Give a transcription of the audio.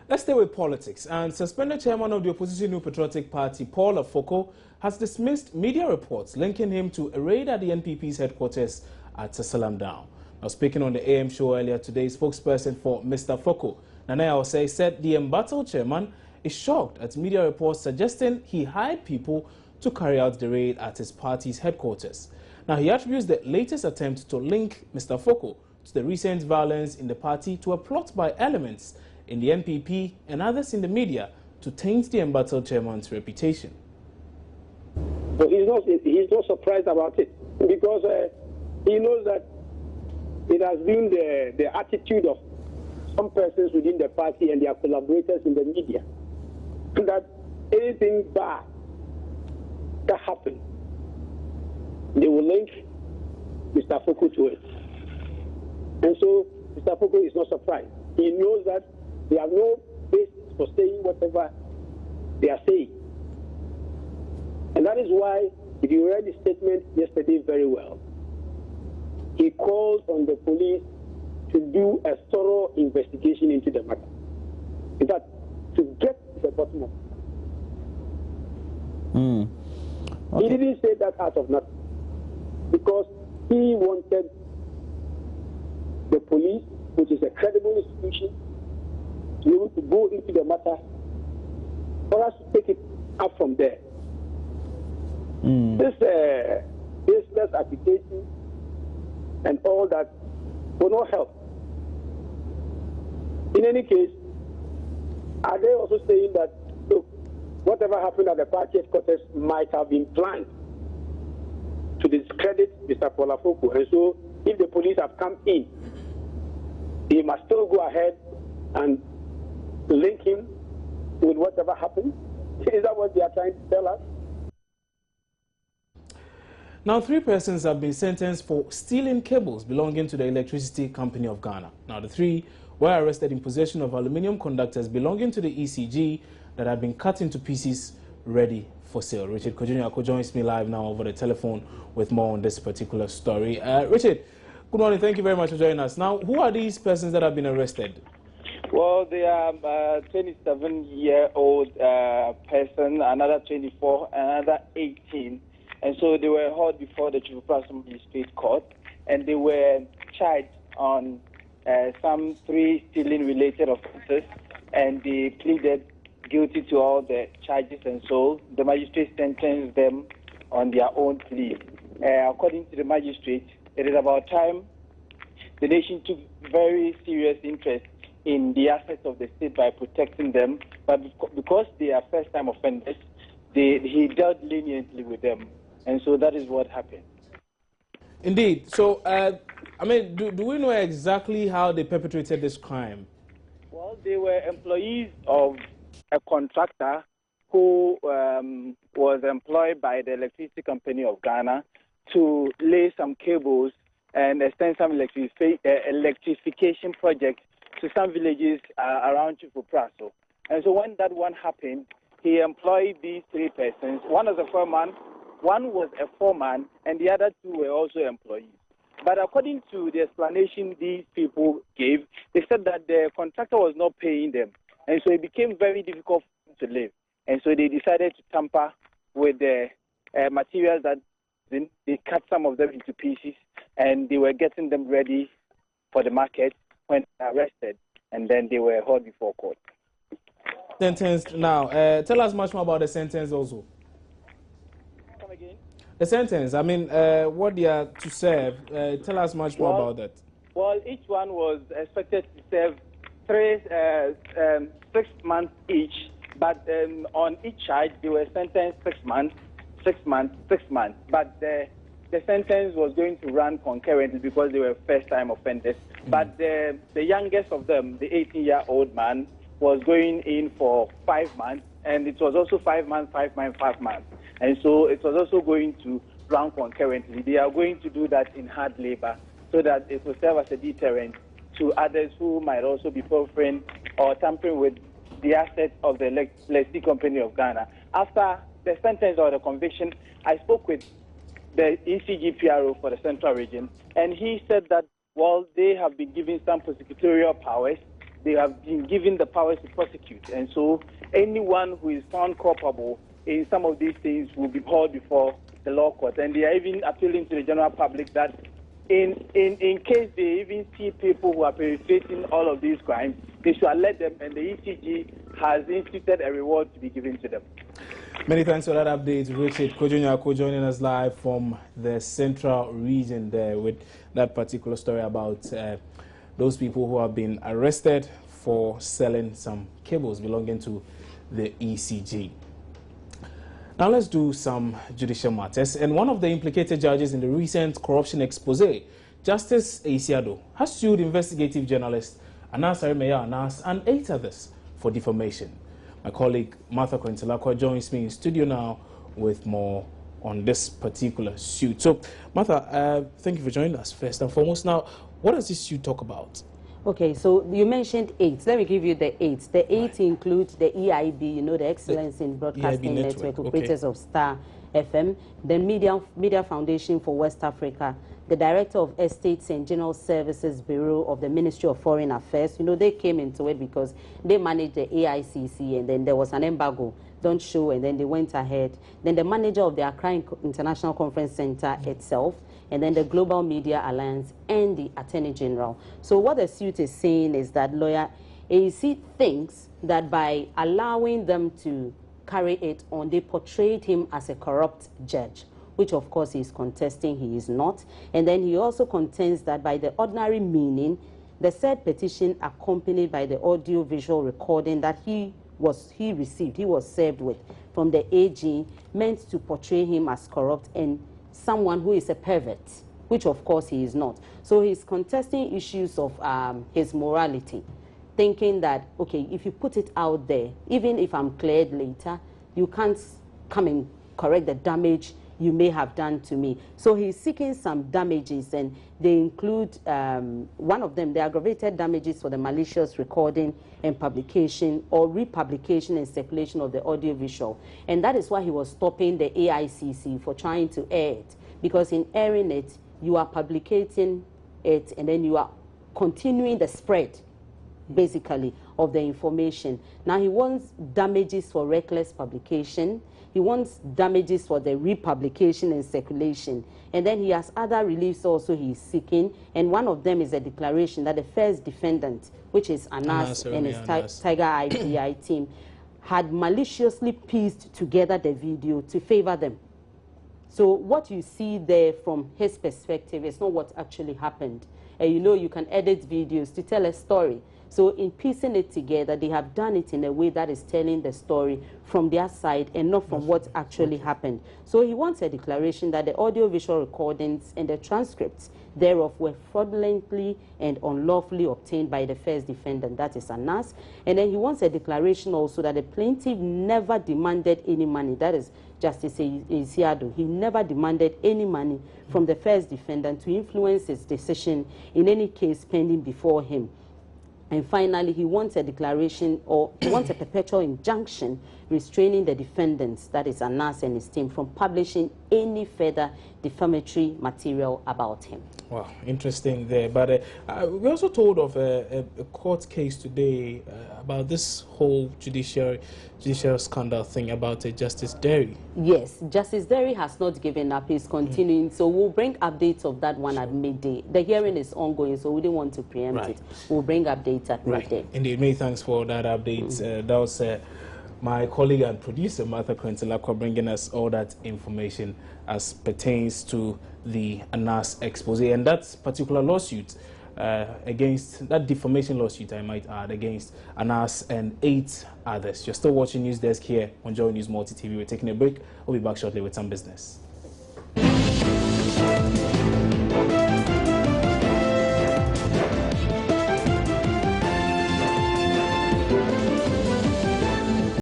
Let's stay with politics. And suspended chairman of the opposition New Patriotic Party, Afoko, has dismissed media reports linking him to a raid at the NPP's headquarters at Salam Down. Now, speaking on the AM show earlier today, spokesperson for Mr. Afoko, Nanaya Osei, said the embattled chairman is shocked at media reports suggesting he hired people to carry out the raid at his party's headquarters. Now, he attributes the latest attempt to link Mr. Afoko to the recent violence in the party to a plot by elements in the NPP and others in the media to taint the embattled chairman's reputation. But he's not surprised about it because he knows that it has been the attitude of some persons within the party and their collaborators in the media that anything bad that happens, they will link Mr. Afoko to it. And so Mr. Afoko is not surprised. He knows that they have no basis for saying whatever they are saying. And that is why, if you read the statement yesterday very well, he called on the police to do a thorough investigation into the matter. In fact, to get to the bottom of it. Okay. He didn't say that out of nothing, because he wanted the police, which is a credible institution, to be able to go into the matter for us to take it up from there. This baseless application and all that will not help. In any case, are they also saying that, look, whatever happened at the party headquarters might have been planned to discredit Mr. Afoko, and so if the police have come in, they must still go ahead and link him with whatever happened? Is that what they are trying to tell us? Now, 3 persons have been sentenced for stealing cables belonging to the Electricity Company of Ghana. Now, the 3 were arrested in possession of aluminium conductors belonging to the ECG that had been cut into pieces ready for sale. Richard Kojuniako joins me live now over the telephone with more on this particular story. Richard, good morning. Thank you very much for joining us. Now, who are these persons that have been arrested? Well, they are a 27-year-old person, another 24, another 18. And so they were held before the Chief Magistrate Court, and they were charged on some 3 stealing-related offences, and they pleaded guilty to all the charges, and so the magistrate sentenced them on their own plea. According to the magistrate, it is about time the nation took very serious interest in the assets of the state by protecting them, but because they are first-time offenders, he dealt leniently with them. And so that is what happened. Indeed. So, I mean, do we know exactly how they perpetrated this crime? Well, they were employees of a contractor who was employed by the Electricity Company of Ghana to lay some cables and extend some electrification projects to some villages around Chifupraso. And so when that one happened, he employed these 3 persons. One was a foreman, one was a foreman, and the other 2 were also employees. But according to the explanation these people gave, they said that the contractor was not paying them. And so it became very difficult for them to live. And so they decided to tamper with the materials that they cut some of them into pieces, and they were getting them ready for the market when arrested, and then they were held before court. Sentenced now. Tell us much more about the sentence also. Come again? The sentence, I mean, what they are to serve. Tell us much more about that. Well, each one was expected to serve 6 months each, but on each charge they were sentenced 6 months, 6 months, 6 months. But the sentence was going to run concurrently because they were first-time offenders. But the youngest of them, the 18-year-old man, was going in for 5 months, and it was also 5 months, 5 months, 5 months. And so it was also going to run concurrently. They are going to do that in hard labor so that it will serve as a deterrent to others who might also be pilfering or tampering with the assets of the Electricity Company of Ghana. After the sentence or the conviction, I spoke with the ECG PRO for the Central Region, and he said that, well, they have been given some prosecutorial powers they have been given the powers to prosecute. And so anyone who is found culpable in some of these things will be hauled before the law court. And they are even appealing to the general public that in case they even see people who are perpetrating all of these crimes, they should alert them, and the ECG has instituted a reward to be given to them. Many thanks for that update, Richard Kojunyako, joining us live from the central region there with that particular story about those people who have been arrested for selling some cables belonging to the ECG. Now let's do some judicial matters. And one of the implicated judges in the recent corruption expose, Justice Eisiado, has sued investigative journalist Anas Aremeya Anas and 8 others for defamation. My colleague Martha Kwentilakwa joins me in studio now with more on this particular suit. So, Martha, thank you for joining us first and foremost. Now, what does this suit talk about? Okay, so you mentioned 8. Let me give you the 8. The 8 include the EIB, you know, the Excellence in Broadcasting Network, operators of Star FM, the Media Foundation for West Africa, the Director of Estates and General Services Bureau of the Ministry of Foreign Affairs. You know, they came into it because they managed the AICC, and then there was an embargo, don't show, and then they went ahead. Then the manager of the Accra International Conference Center itself, and then the Global Media Alliance and the Attorney General. So what the suit is saying is that lawyer AC thinks that by allowing them to carry it on, they portrayed him as a corrupt judge, which of course he is contesting he is not. And then he also contends that by the ordinary meaning, the said petition accompanied by the audio-visual recording that he was served with from the AG meant to portray him as corrupt and someone who is a pervert, which of course he is not. So he's contesting issues of his morality, thinking that, okay, if you put it out there, even if I'm cleared later, you can't come and correct the damage you may have done to me. So he's seeking some damages, and they include, one of them, the aggravated damages for the malicious recording and publication or republication and circulation of the audio-visual. And that is why he was stopping the AICC for trying to air it, because in airing it, you are publicating it, and then you are continuing the spread, basically, of the information. Now he wants damages for reckless publication. He wants damages for the republication and circulation. And then he has other reliefs also he's seeking. And one of them is a declaration that the first defendant, which is Anas and his Tiger IPI team, had maliciously pieced together the video to favor them. So what you see there from his perspective is not what actually happened. And you know, you can edit videos to tell a story. So in piecing it together, they have done it in a way that is telling the story from their side and not from what actually happened. So he wants a declaration that the audio-visual recordings and the transcripts thereof were fraudulently and unlawfully obtained by the first defendant, that is Anas. And then he wants a declaration also that the plaintiff never demanded any money, that is Justice Eisiado. He never demanded any money from the first defendant to influence his decision in any case pending before him. And finally, he wants a declaration, or he wants a perpetual injunction restraining the defendants, that is Anas and his team, from publishing any further defamatory material about him. Wow, interesting there. But we also told of a court case today about this whole judicial scandal thing about Justice Derry. Yes, Justice Derry has not given up. He's continuing. So we'll bring updates of that one at midday. The hearing is ongoing, so we didn't want to preempt it. We'll bring updates at midday. Indeed, many thanks for that update. That was my colleague and producer, Martha Kwentilakwa, bringing us all that information as pertains to the Anas expose. And that particular lawsuit against, that defamation lawsuit, I might add, against Anas and 8 others. You're still watching News Desk here on Joy News Multi TV. We're taking a break. We'll be back shortly with some business.